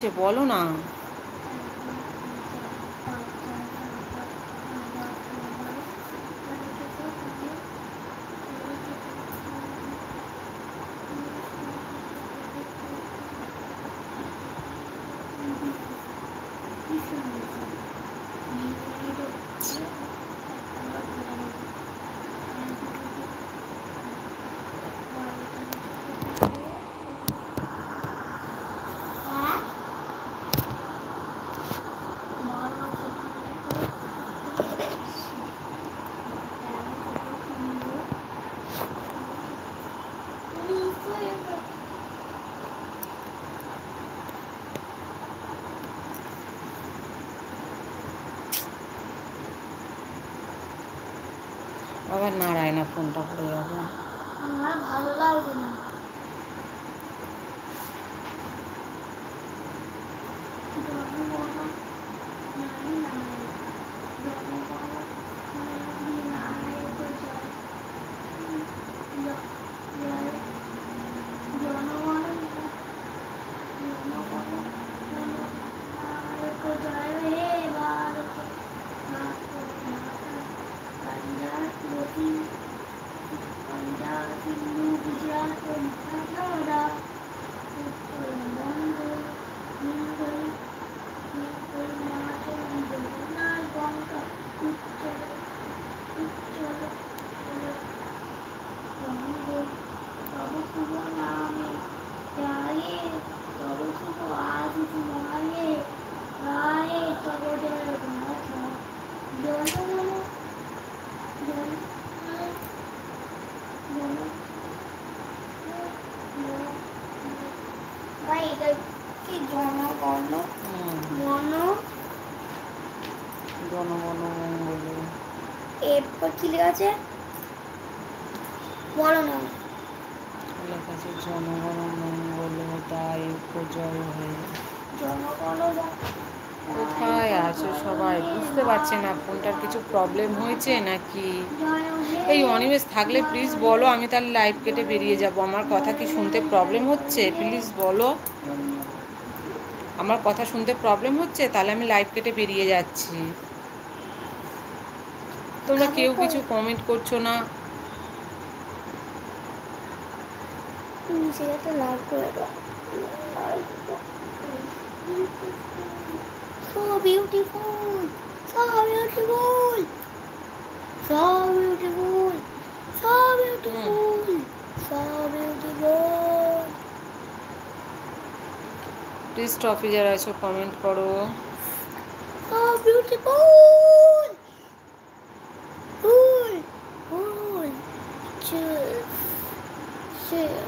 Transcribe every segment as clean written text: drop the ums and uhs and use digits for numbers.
বলো না। আবার নাড়ায় না, ফোনটা পড়ে যাবে। আমার ভালো লাগবে না। জনগণমঙ্গলে এরপর কি লেখা আছে বলো না। লেখা আছে জনগণমঙ্গলে দায়িত্ব জয় হয়ে। কোথায় আছে সবাই? বুঝতে পারছে না ফোনটার কিছু প্রবলেম হয়েছে নাকি। এই অনিমেষ থাকলে প্লিজ বলো, আমি তাহলে লাইভ কেটে বেরিয়ে যাব। আমার কথা কি শুনতে প্রবলেম হচ্ছে? প্লিজ বলো, আমার কথা শুনতে প্রবলেম হচ্ছে? তাহলে আমি লাইভ কেটে বেরিয়ে যাচ্ছি। তোমরা কেউ কিছু কমেন্ট করছো না। সেটা লাভ করে দাও। So beautiful, so beautiful, so beautiful, so beautiful, so beautiful. Please টপে যারা আছো কমেন্ট করো। So beautiful, cool, cool, chill, chill.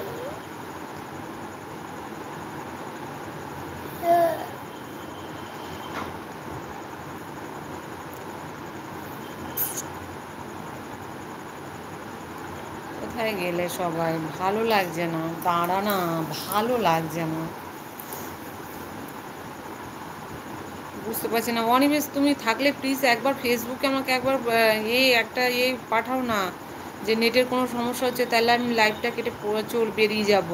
কোথায় গেলে সবাই? ভালো লাগছে না, দাঁড়া না, ভালো লাগছে না, বুঝতে পারছি না। অনিমেষ তুমি থাকলে প্লিজ একবার ফেসবুকে আমাকে একবার একটা পাঠাও না, যে নেটের কোনো সমস্যা হচ্ছে, তাহলে আমি লাইভটা কেটে বেরিয়ে যাব।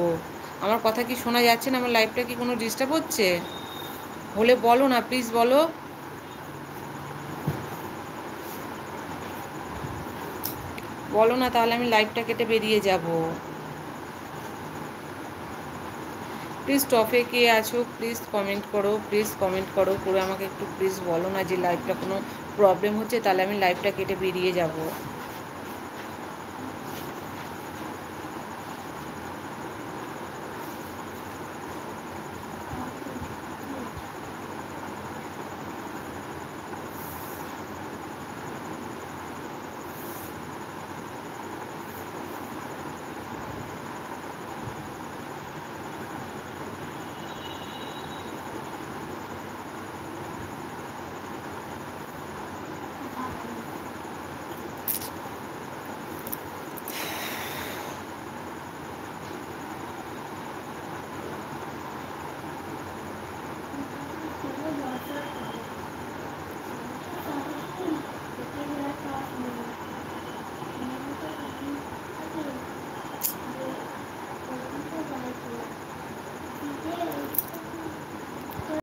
আমার কথা কি শোনা যাচ্ছে না? আমার লাইভটা কি কোনো ডিস্টার্ব হচ্ছে? হলে বলো না, প্লিজ বলো। বলো না, তাহলে আমি লাইভটা কেটে বেরিয়ে যাব। প্লিজ টপে কে আছো প্লিজ কমেন্ট করো, প্লিজ কমেন্ট করো করে আমাকে একটু প্লিজ বলো না যে লাইভটা কোনো প্রবলেম হচ্ছে, তাহলে আমি লাইভটা কেটে বেরিয়ে যাব।